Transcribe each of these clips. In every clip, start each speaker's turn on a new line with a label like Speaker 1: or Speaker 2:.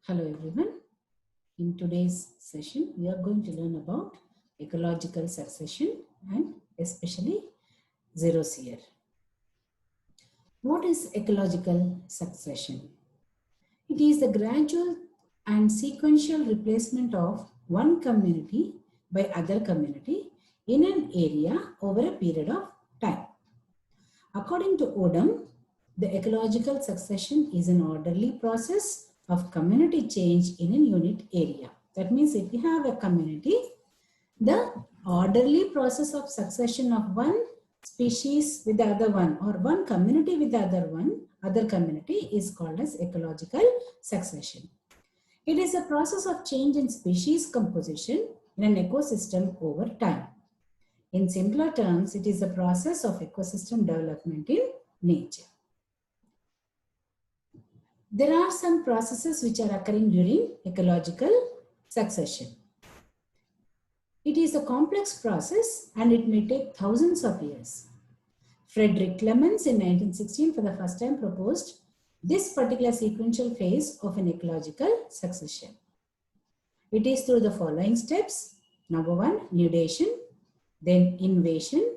Speaker 1: Hello everyone. In today's session, we are going to learn about ecological succession and especially xero's year. What is ecological succession? It is the gradual and sequential replacement of one community by other community in an area over a period of time. According to Odum, the ecological succession is an orderly process of community change in a unit area. That means if you have a community, the orderly process of succession of one species with the other one or one community with the other community is called as ecological succession. It is a process of change in species composition in an ecosystem over time. In simpler terms, it is a process of ecosystem development in nature. There are some processes which are occurring during ecological succession. It is a complex process and it may take thousands of years. Frederick Clemens in 1916 for the first time proposed this particular sequential phase of an ecological succession. It is through the following steps. Number one, nudation, then invasion,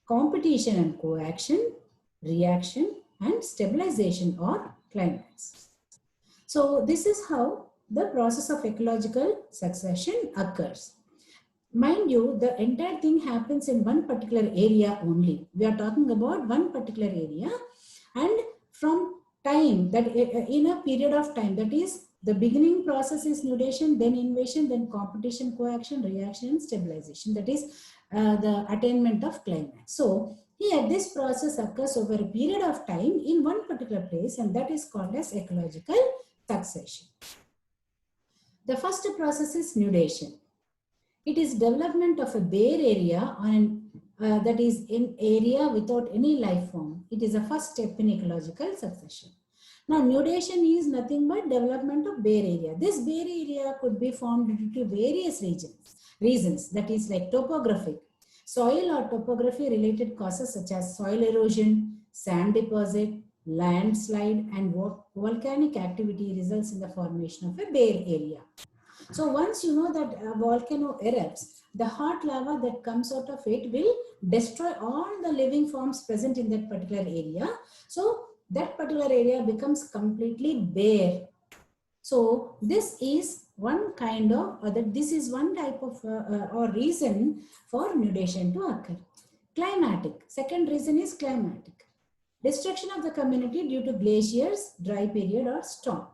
Speaker 1: competition and coaction, reaction, and stabilization or climax. So this is how the process of ecological succession occurs. Mind you, the entire thing happens in one particular area only. We are talking about one particular area, and from time, that in a period of time, that is the beginning process is nudation, then invasion, then competition, coaction, reaction, and stabilization. That is the attainment of climax. So here this process occurs over a period of time in one particular place, and that is called as ecological succession. The first process is nudation. It is development of a bare area that is in area without any life form. It is the first step in ecological succession. Now, nudation is nothing but development of bare area. This bare area could be formed due to various reasons, that is like topographic, soil or topography related causes such as soil erosion, sand deposit, landslide, and volcanic activity results in the formation of a bare area. So once you know that a volcano erupts, the hot lava that comes out of it will destroy all the living forms present in that particular area. So that particular area becomes completely bare. So this is one kind of, this is one type of or reason for nudation to occur. Climatic. Second reason is climatic. Destruction of the community due to glaciers, dry period or storm.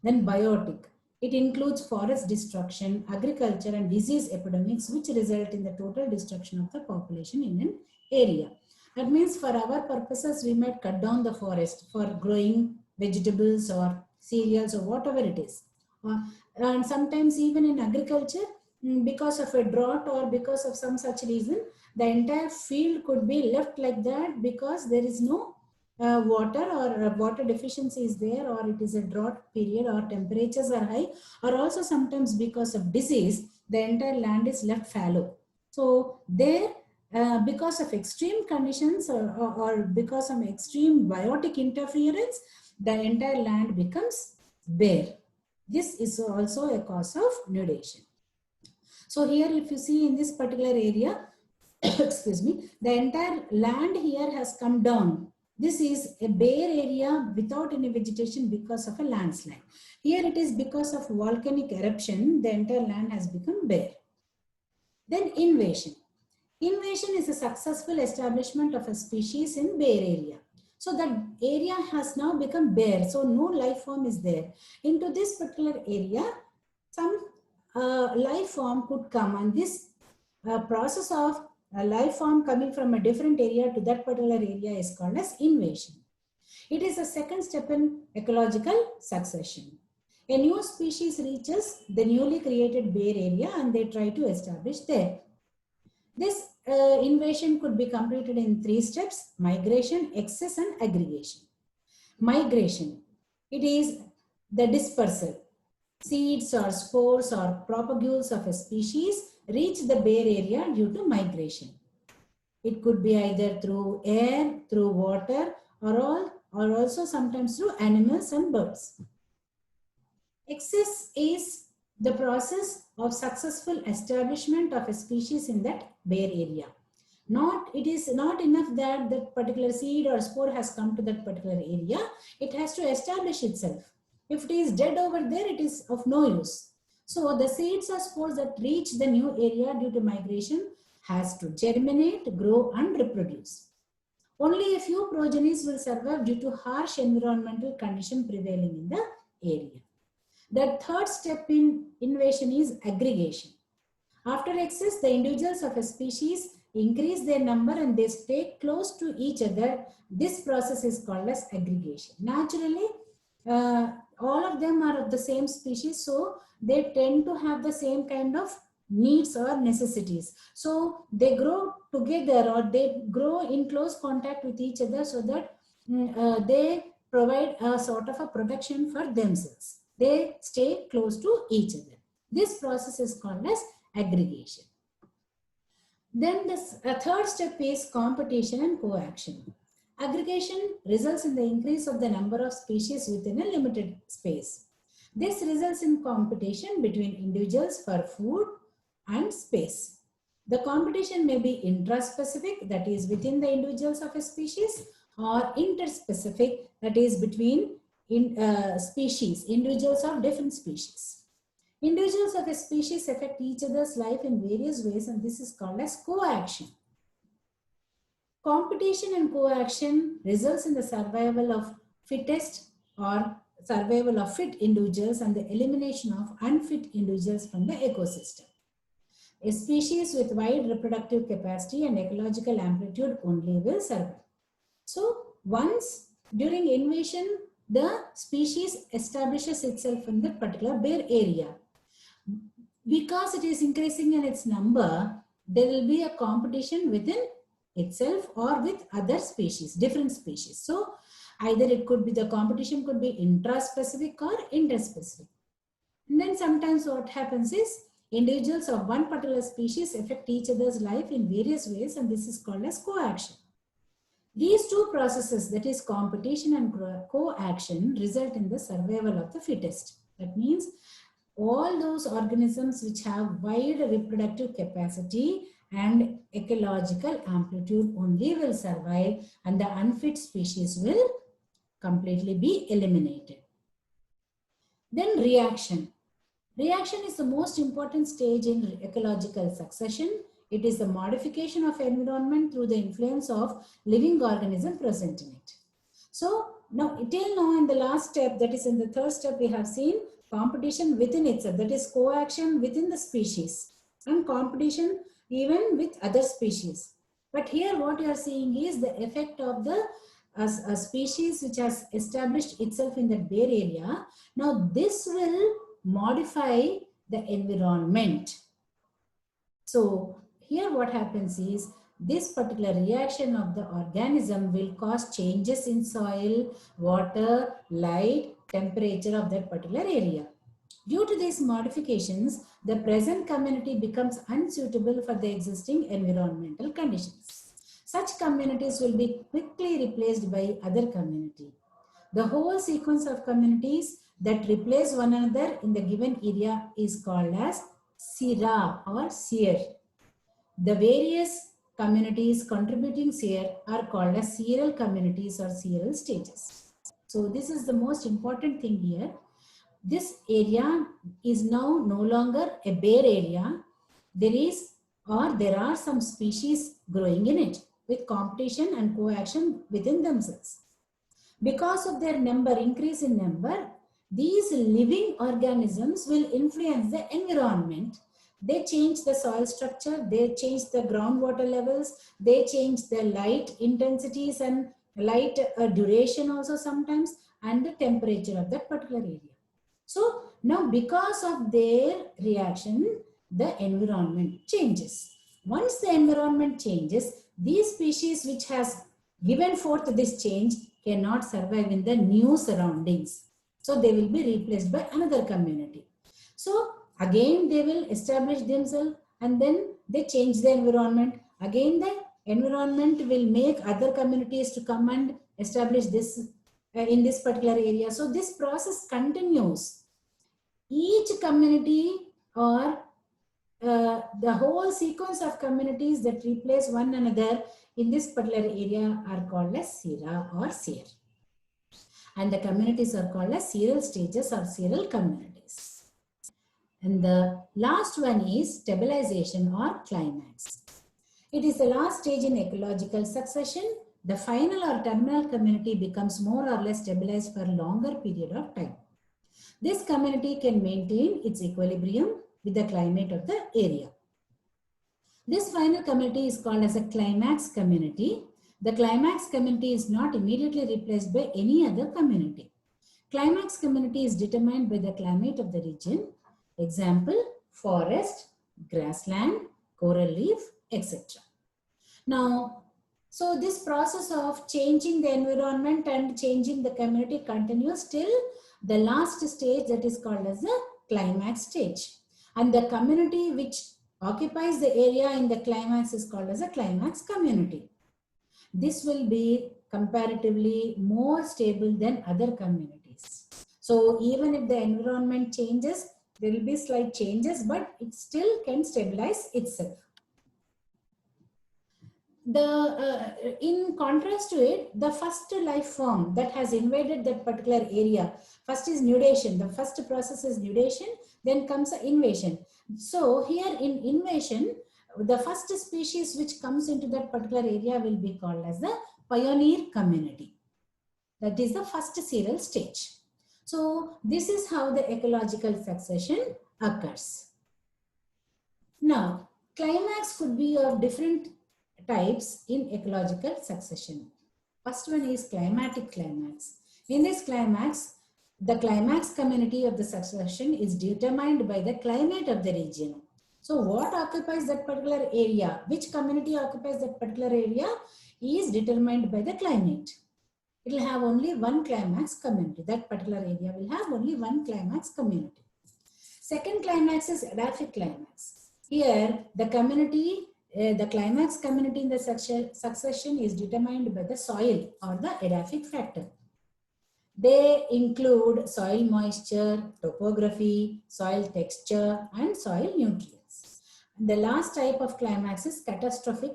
Speaker 1: Then biotic. It includes forest destruction, agriculture and disease epidemics which result in the total destruction of the population in an area. That means for our purposes, we might cut down the forest for growing vegetables or cereals or whatever it is. And sometimes even in agriculture, because of a drought or because of some such reason, the entire field could be left like that because there is no water or water deficiency is there, or it is a drought period, or temperatures are high, or also sometimes because of disease, the entire land is left fallow. So there, because of extreme conditions or because of extreme biotic interference, the entire land becomes bare. This is also a cause of nudation. So here if you see in this particular area, excuse me, the entire land here has come down. This is a bare area without any vegetation because of a landslide. Here it is because of volcanic eruption, the entire land has become bare. Then invasion. Invasion is a successful establishment of a species in bare area. So that area has now become bare, so no life form is there. Into this particular area, some life form could come, and this process of a life form coming from a different area to that particular area is called as invasion. It is a second step in ecological succession. A new species reaches the newly created bare area and they try to establish there. This invasion could be completed in 3 steps: migration, excess and aggregation. Migration, it is the dispersal. Seeds or spores or propagules of a species reach the bare area due to migration. It could be either through air, through water, or also sometimes through animals and birds. Excess is the process of successful establishment of a species in that bare area. It is not enough that that particular seed or spore has come to that particular area. It has to establish itself. If it is dead over there, it is of no use. So the seeds or spores that reach the new area due to migration has to germinate, grow and reproduce. Only a few progenies will survive due to harsh environmental condition prevailing in the area. The third step in invasion is aggregation. After excess, the individuals of a species increase their number and they stay close to each other. This process is called as aggregation. Naturally, all of them are of the same species, so they tend to have the same kind of needs or necessities. So they grow together or they grow in close contact with each other so that they provide a sort of a protection for themselves. They stay close to each other. This process is called as aggregation. Then this third step is competition and coaction. Aggregation results in the increase of the number of species within a limited space. This results in competition between individuals for food and space. The competition may be intraspecific, that is within the individuals of a species, or interspecific, that is between species, individuals of different species. Individuals of a species affect each other's life in various ways, and this is called as coaction. Competition and coaction results in the survival of fittest or survival of fit individuals and the elimination of unfit individuals from the ecosystem. A species with wide reproductive capacity and ecological amplitude only will survive. So once during invasion, the species establishes itself in that particular bare area. Because it is increasing in its number, there will be a competition within itself or with other species, different species. So either it could be, the competition could be intraspecific or interspecific. And then sometimes what happens is individuals of one particular species affect each other's life in various ways, and this is called as coaction. These two processes, that is competition and coaction, result in the survival of the fittest. That means all those organisms which have wide reproductive capacity and ecological amplitude only will survive, and the unfit species will completely be eliminated. Then reaction. Reaction is the most important stage in ecological succession. It is the modification of environment through the influence of living organism present in it. So now, till now in the last step, that is in the third step, we have seen competition within itself, that is coaction within the species, and competition even with other species. But here what you are seeing is the effect of the a species which has established itself in that bare area. Now this will modify the environment. So here what happens is this particular reaction of the organism will cause changes in soil, water, light, temperature of that particular area. Due to these modifications, the present community becomes unsuitable for the existing environmental conditions. Such communities will be quickly replaced by other community. The whole sequence of communities that replace one another in the given area is called as Sira or Seer. The various communities contributing Seer are called as Seral communities or Seral stages. So this is the most important thing here. This area is now no longer a bare area. There are some species growing in it with competition and coaction within themselves. Because of their increase in number, these living organisms will influence the environment. They change the soil structure, they change the groundwater levels, they change the light intensities and light duration also sometimes, and the temperature of that particular area. So now because of their reaction, the environment changes. Once the environment changes, these species which has given forth this change cannot survive in the new surroundings. So they will be replaced by another community. So again they will establish themselves and then they change the environment. Again the environment will make other communities to come and establish this in this particular area. So this process continues Each community or the whole sequence of communities that replace one another in this particular area are called as sera or seer. And the communities are called as seral stages or seral communities. And the last one is stabilization or climax. It is the last stage in ecological succession. The final or terminal community becomes more or less stabilized for a longer period of time. This community can maintain its equilibrium with the climate of the area. This final community is called as a climax community. The climax community is not immediately replaced by any other community. Climax community is determined by the climate of the region. Example, forest, grassland, coral reef, etc. Now, so this process of changing the environment and changing the community continues till the last stage, that is called as the climax stage. And the community which occupies the area in the climax is called as a climax community. This will be comparatively more stable than other communities. So even if the environment changes, there will be slight changes, but it still can stabilize itself. In contrast to it, the first life form that has invaded that particular area, first is nudation. The first process is nudation, then comes the invasion. So here in invasion, the first species which comes into that particular area will be called as the pioneer community. That is the first seral stage. So this is how the ecological succession occurs. Now, climax could be of different types in ecological succession. First one is climatic climax. In this climax, the climax community of the succession is determined by the climate of the region. So what occupies that particular area, which community occupies that particular area is determined by the climate. It will have only one climax community. That particular area will have only one climax community. Second climax is edaphic climax. Here, the community, the climax community in the succession is determined by the soil or the edaphic factor. They include soil moisture, topography, soil texture, and soil nutrients. The last type of climax is catastrophic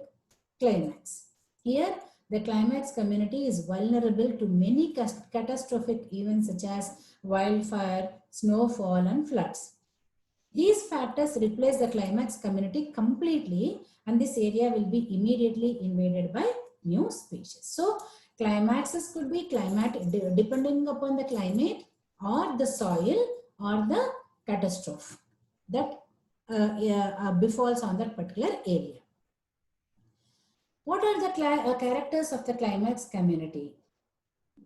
Speaker 1: climax. Here, the climax community is vulnerable to many catastrophic events such as wildfire, snowfall, and floods. These factors replace the climax community completely, and this area will be immediately invaded by new species. So, climaxes could be climatic, depending upon the climate or the soil or the catastrophe that befalls on that particular area. What are the characters of the climax community?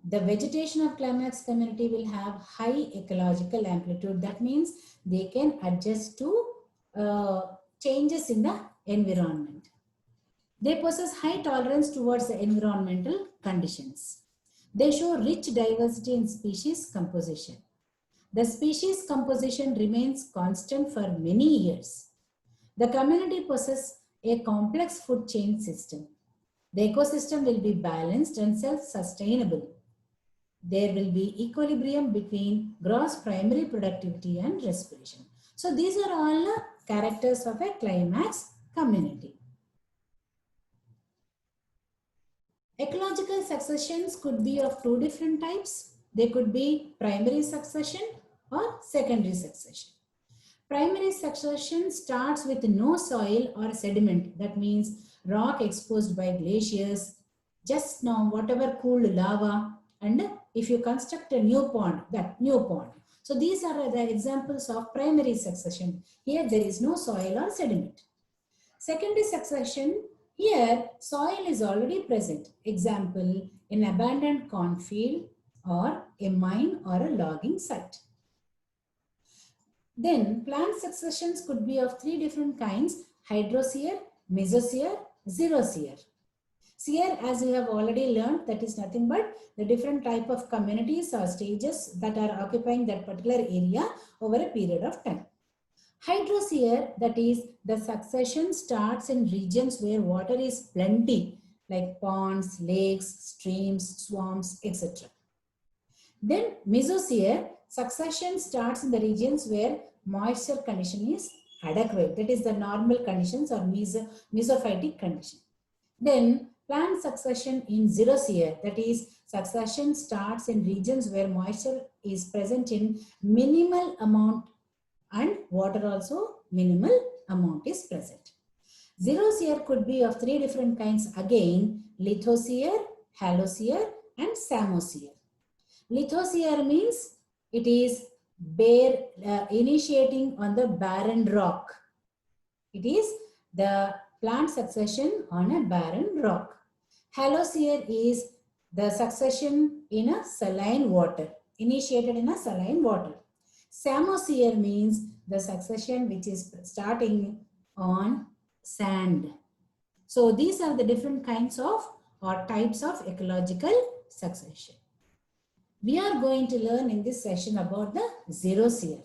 Speaker 1: The vegetation of climax community will have high ecological amplitude. That means they can adjust to changes in the environment. They possess high tolerance towards the environmental conditions. They show rich diversity in species composition. The species composition remains constant for many years. The community possesses a complex food chain system. The ecosystem will be balanced and self-sustainable. There will be equilibrium between gross primary productivity and respiration. So these are all characters of a climax community. Ecological successions could be of two different types. They could be primary succession or secondary succession. Primary succession starts with no soil or sediment. That means rock exposed by glaciers, just now whatever cooled lava, and if you construct a new pond, that new pond. So these are the examples of primary succession. Here there is no soil or sediment. Secondary succession, here soil is already present. Example, an abandoned cornfield or a mine or a logging site. Then plant successions could be of three different kinds: hydrosear, mesosear, xerosear. Sear, as we have already learned, that is nothing but the different type of communities or stages that are occupying that particular area over a period of time. Hydrosear, that is the succession starts in regions where water is plenty, like ponds, lakes, streams, swamps, etc. Then mesosear, succession starts in the regions where moisture condition is adequate. That is the normal conditions or mesophytic condition. Then plant succession in xerosphere, that is succession starts in regions where moisture is present in minimal amount and water also minimal amount is present. Xerosphere could be of three different kinds again: lithosphere, halosphere and samosphere. Lithosphere means it is bare, initiating on the barren rock. It is the plant succession on a barren rock. Halosphere is the succession in a saline water, initiated in a saline water. Samosphere means the succession which is starting on sand. So these are the different kinds of or types of ecological succession. We are going to learn in this session about the xerosphere.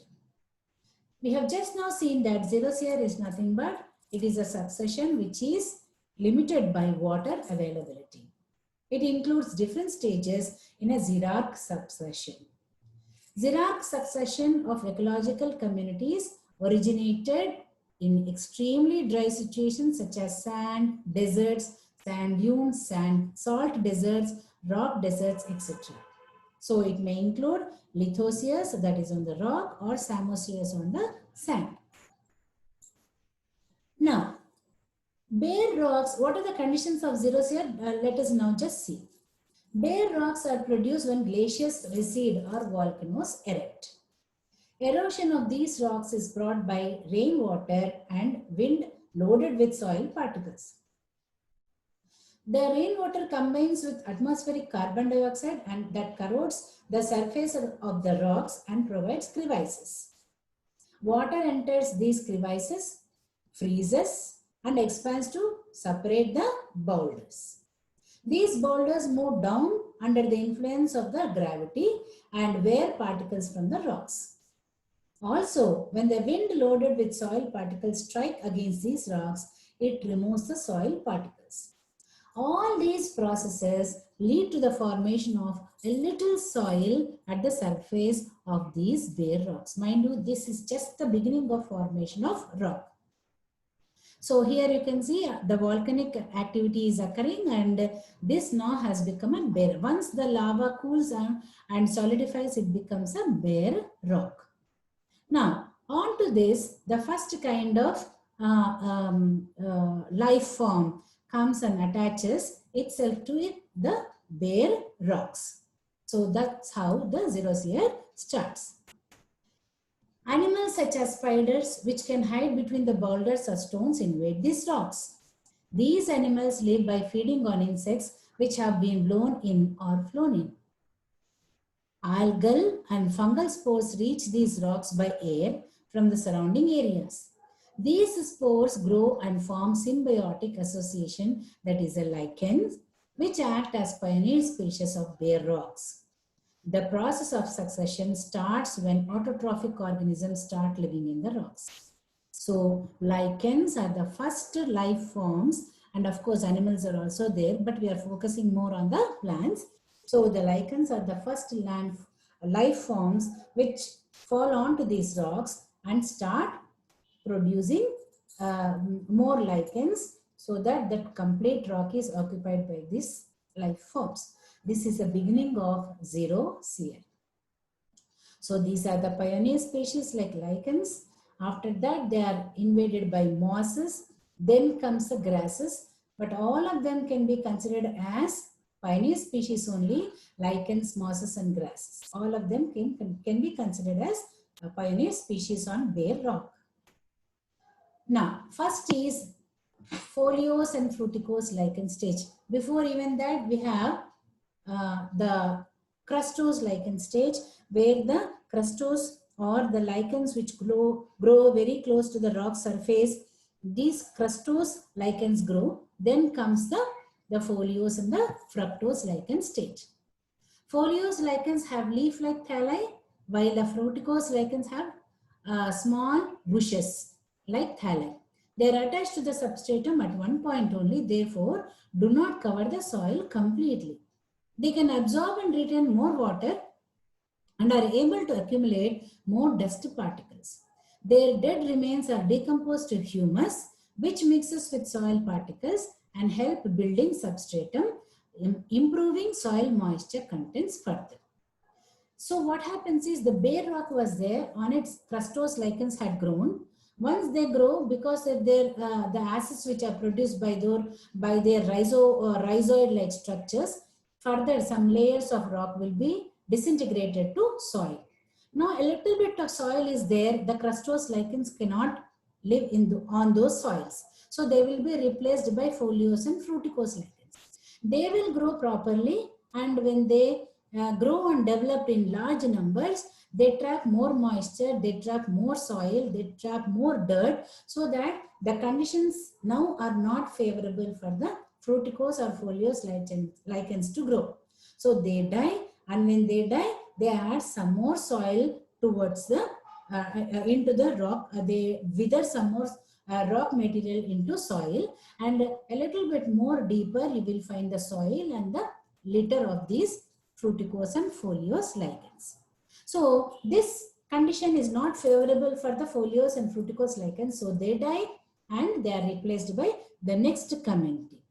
Speaker 1: We have just now seen that xerosphere is nothing but it is a succession which is limited by water availability. It includes different stages in a xerarch succession. Xerarch succession of ecological communities originated in extremely dry situations such as sand, deserts, sand dunes, salt deserts, rock deserts, etc. So it may include lithospheres, that is on the rock, or samospheres on the sand. Now, bare rocks, what are the conditions of xerosphere? Let us now just see. Bare rocks are produced when glaciers recede or volcanoes erupt. Erosion of these rocks is brought by rainwater and wind loaded with soil particles. The rainwater combines with atmospheric carbon dioxide and that corrodes the surface of the rocks and provides crevices. Water enters these crevices, freezes and expands to separate the boulders. These boulders move down under the influence of the gravity and wear particles from the rocks. Also, when the wind loaded with soil particles strike against these rocks, it removes the soil particles. All these processes lead to the formation of a little soil at the surface of these bare rocks. Mind you, this is just the beginning of formation of rock. So here you can see the volcanic activity is occurring and this now has become a bare. Once the lava cools and solidifies, it becomes a bare rock. Now, on to this, the first kind of life form comes and attaches itself to it, the bare rocks. So that's how the xerosphere starts. Animals such as spiders, which can hide between the boulders or stones, invade these rocks. These animals live by feeding on insects which have been blown in or flown in. Algal and fungal spores reach these rocks by air from the surrounding areas. These spores grow and form symbiotic association, that is a lichens, which act as pioneer species of bare rocks. The process of succession starts when autotrophic organisms start living in the rocks. So lichens are the first life forms, and of course animals are also there, but we are focusing more on the plants. So the lichens are the first life forms which fall onto these rocks and start producing more lichens, so that that complete rock is occupied by these life forms. This is the beginning of xerosphere. So these are the pioneer species like lichens. After that, they are invaded by mosses. Then comes the grasses, but all of them can be considered as pioneer species only: lichens, mosses and grasses. All of them can be considered as a pioneer species on bare rock. Now, first is foliose and fruticose lichen stage. Before even that, we have the crustose lichen stage, where the crustose or the lichens which grow very close to the rock surface, these crustose lichens grow. Then comes the foliose and the fructose lichen stage. Foliose lichens have leaf-like thalli, while the fruticose lichens have small bushes like thalli. They are attached to the substratum at one point only, therefore do not cover the soil completely. They can absorb and retain more water and are able to accumulate more dust particles. Their dead remains are decomposed to humus, which mixes with soil particles and help building substratum, improving soil moisture contents further. So what happens is the bare rock was there, on its crustose lichens had grown. Once they grow, because of their the acids which are produced by their rhizoid-like structures, further some layers of rock will be disintegrated to soil. Now a little bit of soil is there, the crustose lichens cannot live on those soils. So they will be replaced by foliose and fruticose lichens. They will grow properly, and when they grow and develop in large numbers, they trap more moisture, they trap more soil, they trap more dirt, so that the conditions now are not favorable for the fruticose or foliose lichens to grow. So they die, and when they die, they add some more soil towards the into the rock. They wither some more rock material into soil, and a little bit more deeper you will find the soil and the litter of these fruticose and foliose lichens. So this condition is not favorable for the foliose and fruticose lichens, so they die and they are replaced by the next community.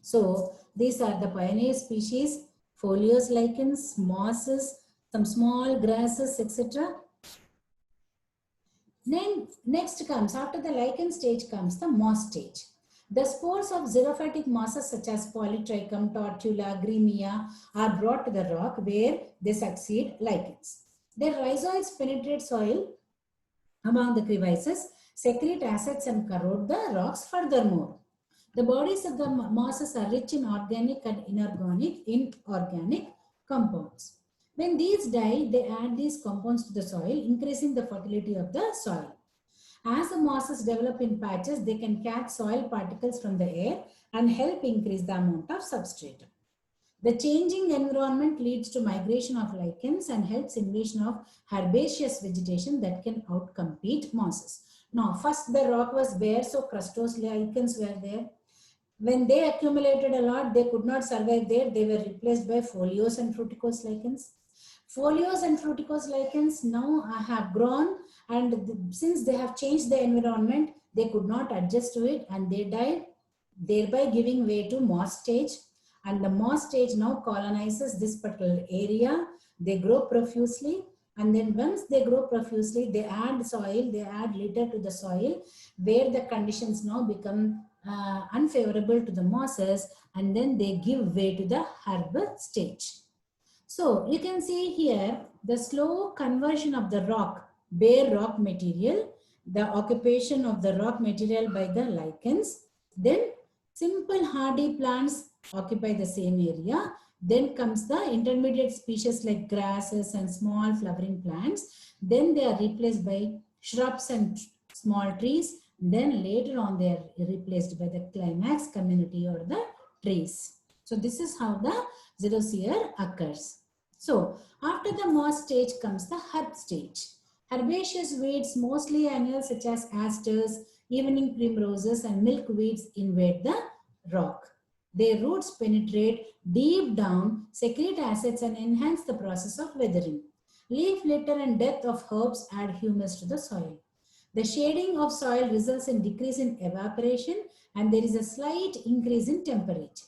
Speaker 1: So these are the pioneer species: foliose lichens, mosses, some small grasses, etc. Then next comes, after the lichen stage comes the moss stage. The spores of xerophytic mosses such as Polytrichum, Tortula, Gremia are brought to the rock where they succeed lichens. Their rhizoids penetrate soil among the crevices, secrete acids and corrode the rocks furthermore. The bodies of the mosses are rich in organic and inorganic compounds. When these die, they add these compounds to the soil, increasing the fertility of the soil. As the mosses develop in patches, they can catch soil particles from the air and help increase the amount of substrate. The changing environment leads to migration of lichens and helps invasion of herbaceous vegetation that can outcompete mosses. Now, first the rock was bare, so crustose lichens were there. When they accumulated a lot, they could not survive there. They were replaced by foliose and fruticose lichens. Foliose and fruticose lichens now have grown, and since they have changed the environment, they could not adjust to it and they died, thereby giving way to moss stage. And the moss stage now colonizes this particular area. They grow profusely, and then once they grow profusely, they add soil, they add litter to the soil, where the conditions now become unfavorable to the mosses, and then they give way to the herb stage. So you can see here the slow conversion of the rock, bare rock material, the occupation of the rock material by the lichens, then simple hardy plants occupy the same area. Then comes the intermediate species like grasses and small flowering plants. Then they are replaced by shrubs and small trees. Then later on they are replaced by the climax community or the trees. So this is how the xerosphere occurs. So after the moss stage comes the herb stage. Herbaceous weeds, mostly annual, such as asters, evening primroses and milkweeds, invade the rock. Their roots penetrate deep down, secrete acids and enhance the process of weathering. Leaf litter and death of herbs add humus to the soil. The shading of soil results in decrease in evaporation, and there is a slight increase in temperature.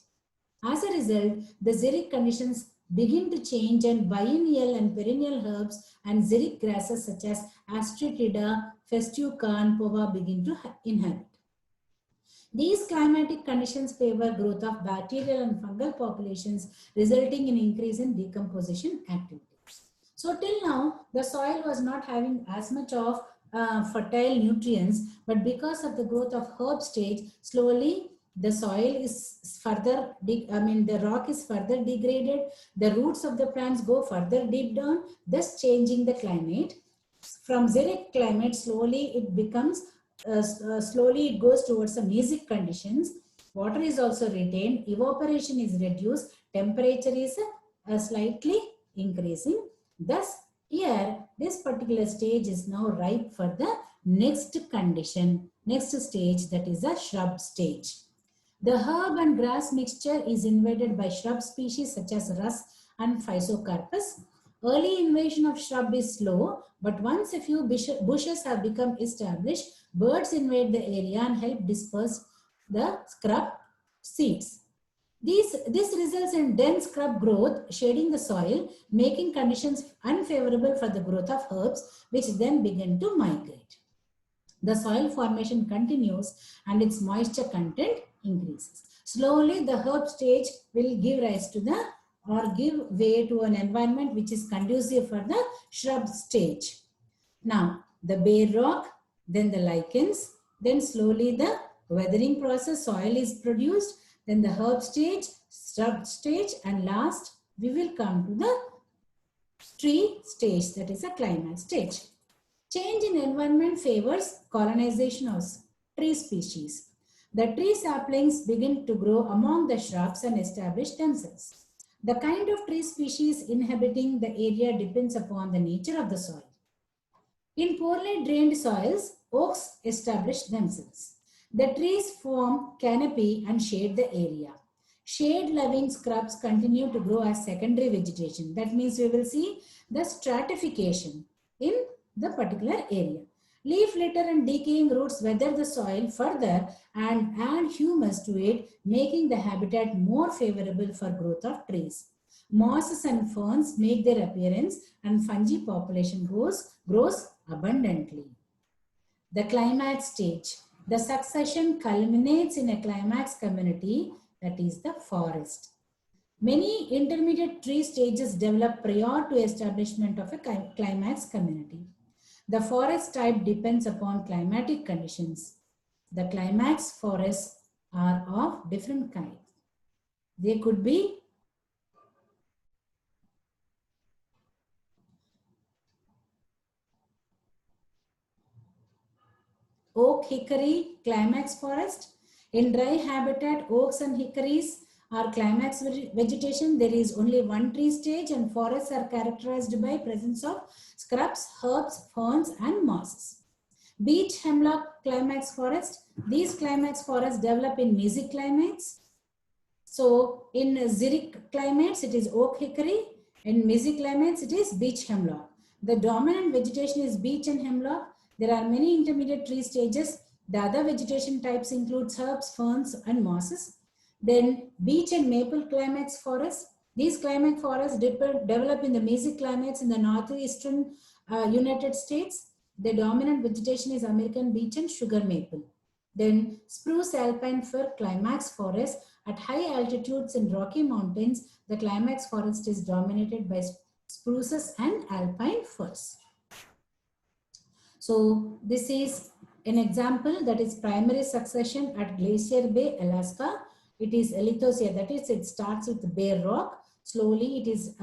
Speaker 1: As a result, the xeric conditions begin to change, and biennial and perennial herbs and xeric grasses such as Astratida, Festuca and Pova begin to inhabit. These climatic conditions favor growth of bacterial and fungal populations, resulting in increase in decomposition activities. So till now, the soil was not having as much of fertile nutrients, but because of the growth of herb stage, slowly the soil is further, the rock is further degraded, the roots of the plants go further deep down, thus changing the climate. From xeric climate, slowly it becomes, slowly it goes towards some mesic conditions. Water is also retained, evaporation is reduced, temperature is slightly increasing. Thus, here, this particular stage is now ripe for the next condition, next stage, that is a shrub stage. The herb and grass mixture is invaded by shrub species such as Rus and Physocarpus. Early invasion of shrub is slow, but once a few bushes have become established, birds invade the area and help disperse the scrub seeds. This results in dense scrub growth, shading the soil, making conditions unfavorable for the growth of herbs, which then begin to migrate. The soil formation continues and its moisture content increases. Slowly, the herb stage will give rise to the or give way to an environment which is conducive for the shrub stage. Now, the bare rock, then the lichens, then slowly the weathering process, soil is produced, then the herb stage, shrub stage, and last we will come to the tree stage, that is a climax stage. Change in environment favors colonization of tree species. The tree saplings begin to grow among the shrubs and establish themselves. The kind of tree species inhabiting the area depends upon the nature of the soil. In poorly drained soils, oaks establish themselves. The trees form canopy and shade the area. Shade-loving scrubs continue to grow as secondary vegetation. That means we will see the stratification in the particular area. Leaf litter and decaying roots weather the soil further and add humus to it, making the habitat more favorable for growth of trees. Mosses and ferns make their appearance and fungi population grows abundantly. The climax stage. The succession culminates in a climax community, that is the forest. Many intermediate tree stages develop prior to establishment of a climax community. The forest type depends upon climatic conditions. The climax forests are of different kinds. They could be oak hickory climax forest. In dry habitat, oaks and hickories are climax vegetation. There is only one tree stage and forests are characterized by presence of scrubs, herbs, ferns and mosses. Beech hemlock climax forest. These climax forests develop in mesic climates. So in xeric climates, it is oak hickory. In mesic climates, it is beech hemlock. The dominant vegetation is beech and hemlock. There are many intermediate tree stages. The other vegetation types include herbs, ferns, and mosses. Then beech and maple climax forests. These climax forests develop in the mesic climates in the northeastern United States. The dominant vegetation is American beech and sugar maple. Then spruce alpine fir climax forest. At high altitudes in Rocky Mountains, the climax forest is dominated by spruces and alpine firs. So this is an example, that is primary succession at Glacier Bay, Alaska. It is Elithosia, that is it starts with bare rock. Slowly it is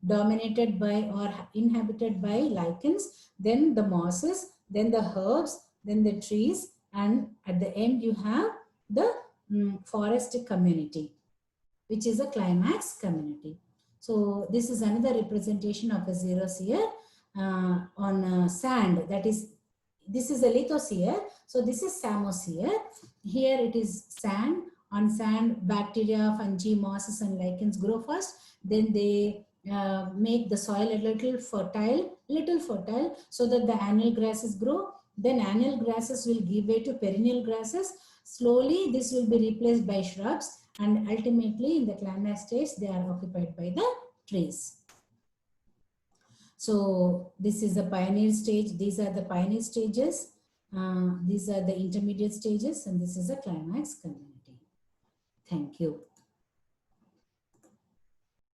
Speaker 1: dominated by or inhabited by lichens, then the mosses, then the herbs, then the trees, and at the end you have the forest community, which is a climax community. So this is another representation of a xerosphere on sand. That is, this is a lithosphere. So this is samosphere. Here it is sand. On sand, bacteria, fungi, mosses and lichens grow first. Then they make the soil a little fertile, so that the annual grasses grow. Then annual grasses will give way to perennial grasses. Slowly this will be replaced by shrubs, and ultimately in the climax stage they are occupied by the trees. So this is the pioneer stage. These are the pioneer stages. These are the intermediate stages, and this is a climax community. Thank you.